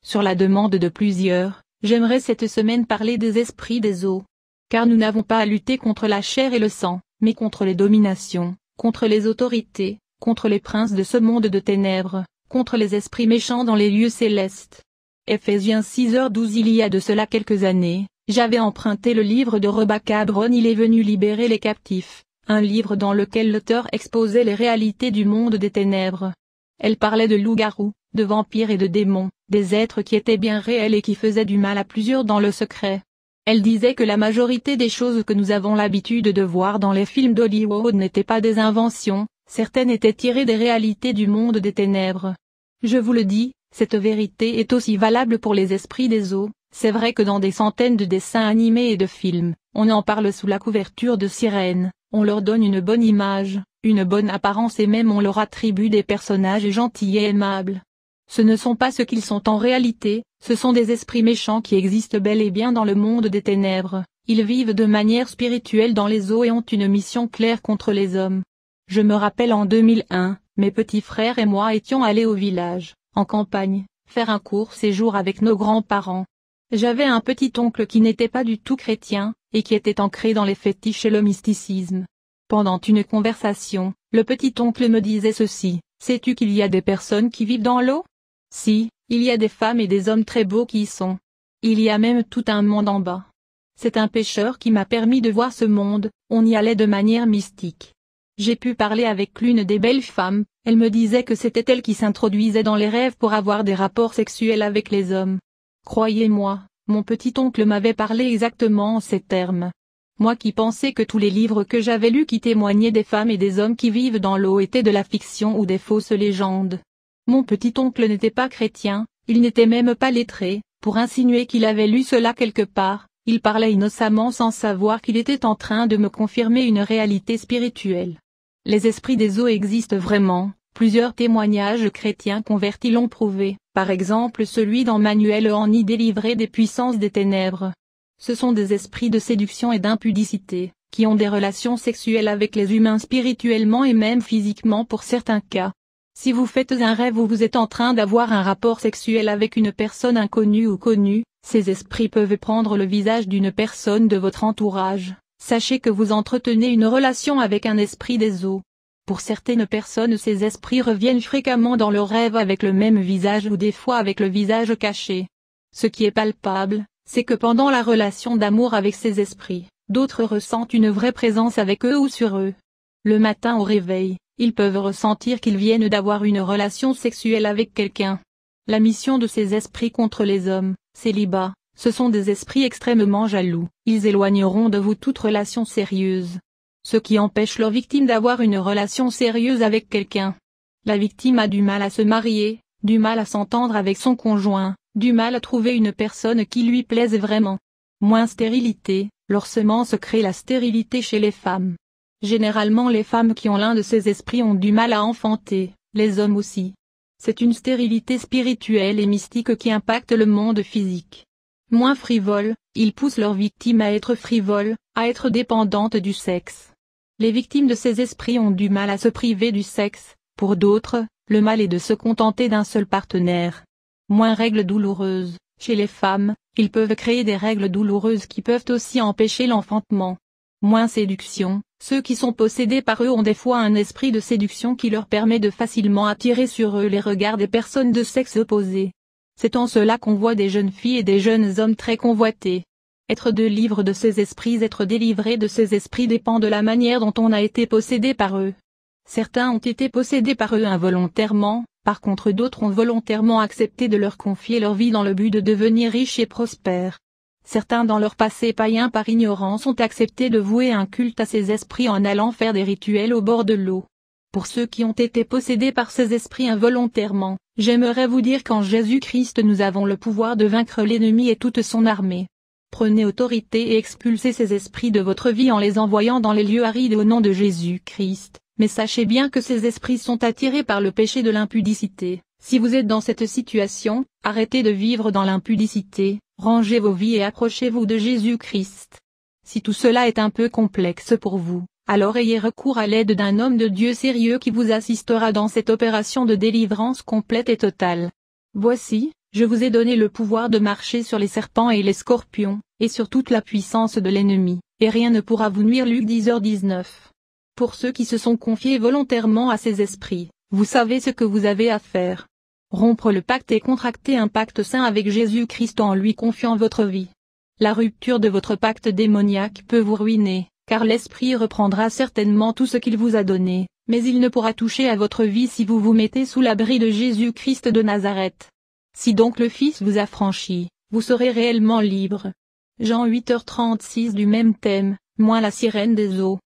sur la demande de plusieurs, j'aimerais cette semaine parler des esprits des eaux. Car nous n'avons pas à lutter contre la chair et le sang, mais contre les dominations, contre les autorités, contre les princes de ce monde de ténèbres, contre les esprits méchants dans les lieux célestes. Ephésiens 6h12. Il y a de cela quelques années, j'avais emprunté le livre de Rebecca Brown. Il est venu libérer les captifs, un livre dans lequel l'auteur exposait les réalités du monde des ténèbres. Elle parlait de loups-garous, de vampires et de démons, des êtres qui étaient bien réels et qui faisaient du mal à plusieurs dans le secret. Elle disait que la majorité des choses que nous avons l'habitude de voir dans les films d'Hollywood n'étaient pas des inventions, certaines étaient tirées des réalités du monde des ténèbres. Je vous le dis, cette vérité est aussi valable pour les esprits des eaux. C'est vrai que dans des centaines de dessins animés et de films, on en parle sous la couverture de sirènes, on leur donne une bonne image, une bonne apparence et même on leur attribue des personnages gentils et aimables. Ce ne sont pas ce qu'ils sont en réalité, ce sont des esprits méchants qui existent bel et bien dans le monde des ténèbres. Ils vivent de manière spirituelle dans les eaux et ont une mission claire contre les hommes. Je me rappelle en 2001, mes petits frères et moi étions allés au village, en campagne, faire un court séjour avec nos grands-parents. J'avais un petit-oncle qui n'était pas du tout chrétien, et qui était ancré dans les fétiches et le mysticisme. Pendant une conversation, le petit-oncle me disait ceci: sais-tu qu'il y a des personnes qui vivent dans l'eau? Si, il y a des femmes et des hommes très beaux qui y sont. Il y a même tout un monde en bas. C'est un pêcheur qui m'a permis de voir ce monde, on y allait de manière mystique. J'ai pu parler avec l'une des belles femmes, elle me disait que c'était elle qui s'introduisait dans les rêves pour avoir des rapports sexuels avec les hommes. Croyez-moi, mon petit-oncle m'avait parlé exactement en ces termes. Moi qui pensais que tous les livres que j'avais lus qui témoignaient des femmes et des hommes qui vivent dans l'eau étaient de la fiction ou des fausses légendes. Mon petit-oncle n'était pas chrétien, il n'était même pas lettré, pour insinuer qu'il avait lu cela quelque part, il parlait innocemment sans savoir qu'il était en train de me confirmer une réalité spirituelle. Les esprits des eaux existent vraiment, plusieurs témoignages chrétiens convertis l'ont prouvé, par exemple celui d'Emmanuel en y délivrer des puissances des ténèbres. Ce sont des esprits de séduction et d'impudicité, qui ont des relations sexuelles avec les humains spirituellement et même physiquement pour certains cas. Si vous faites un rêve où vous êtes en train d'avoir un rapport sexuel avec une personne inconnue ou connue, ces esprits peuvent prendre le visage d'une personne de votre entourage. Sachez que vous entretenez une relation avec un esprit des eaux. Pour certaines personnes, ces esprits reviennent fréquemment dans leurs rêves avec le même visage ou des fois avec le visage caché. Ce qui est palpable, c'est que pendant la relation d'amour avec ces esprits, d'autres ressentent une vraie présence avec eux ou sur eux. Le matin au réveil, ils peuvent ressentir qu'ils viennent d'avoir une relation sexuelle avec quelqu'un. La mission de ces esprits contre les hommes, célibat, ce sont des esprits extrêmement jaloux, ils éloigneront de vous toute relation sérieuse. Ce qui empêche leur victime d'avoir une relation sérieuse avec quelqu'un. La victime a du mal à se marier, du mal à s'entendre avec son conjoint, du mal à trouver une personne qui lui plaise vraiment. Moins stérilité, leur semence crée la stérilité chez les femmes. Généralement les femmes qui ont l'un de ces esprits ont du mal à enfanter, les hommes aussi. C'est une stérilité spirituelle et mystique qui impacte le monde physique. Moins frivoles, ils poussent leurs victimes à être frivoles, à être dépendantes du sexe. Les victimes de ces esprits ont du mal à se priver du sexe, pour d'autres, le mal est de se contenter d'un seul partenaire. Moins règles douloureuses, chez les femmes, ils peuvent créer des règles douloureuses qui peuvent aussi empêcher l'enfantement. Moins séduction, ceux qui sont possédés par eux ont des fois un esprit de séduction qui leur permet de facilement attirer sur eux les regards des personnes de sexe opposé. C'est en cela qu'on voit des jeunes filles et des jeunes hommes très convoités. Être délivré de ces esprits, être délivré de ces esprits dépend de la manière dont on a été possédé par eux. Certains ont été possédés par eux involontairement, par contre d'autres ont volontairement accepté de leur confier leur vie dans le but de devenir riches et prospères. Certains dans leur passé païen par ignorance ont accepté de vouer un culte à ces esprits en allant faire des rituels au bord de l'eau. Pour ceux qui ont été possédés par ces esprits involontairement, j'aimerais vous dire qu'en Jésus-Christ nous avons le pouvoir de vaincre l'ennemi et toute son armée. Prenez autorité et expulsez ces esprits de votre vie en les envoyant dans les lieux arides au nom de Jésus-Christ. Mais sachez bien que ces esprits sont attirés par le péché de l'impudicité. Si vous êtes dans cette situation, arrêtez de vivre dans l'impudicité, rangez vos vies et approchez-vous de Jésus-Christ. Si tout cela est un peu complexe pour vous, alors ayez recours à l'aide d'un homme de Dieu sérieux qui vous assistera dans cette opération de délivrance complète et totale. Voici, Je vous ai donné le pouvoir de marcher sur les serpents et les scorpions, et sur toute la puissance de l'ennemi, et rien ne pourra vous nuire. Luc 10h19. Pour ceux qui se sont confiés volontairement à ces esprits, vous savez ce que vous avez à faire. Rompre le pacte et contracter un pacte saint avec Jésus-Christ en lui confiant votre vie. La rupture de votre pacte démoniaque peut vous ruiner, car l'esprit reprendra certainement tout ce qu'il vous a donné, mais il ne pourra toucher à votre vie si vous vous mettez sous l'abri de Jésus-Christ de Nazareth. Si donc le Fils vous a franchi, vous serez réellement libre. Jean 8h36 du même thème, moins la sirène des eaux.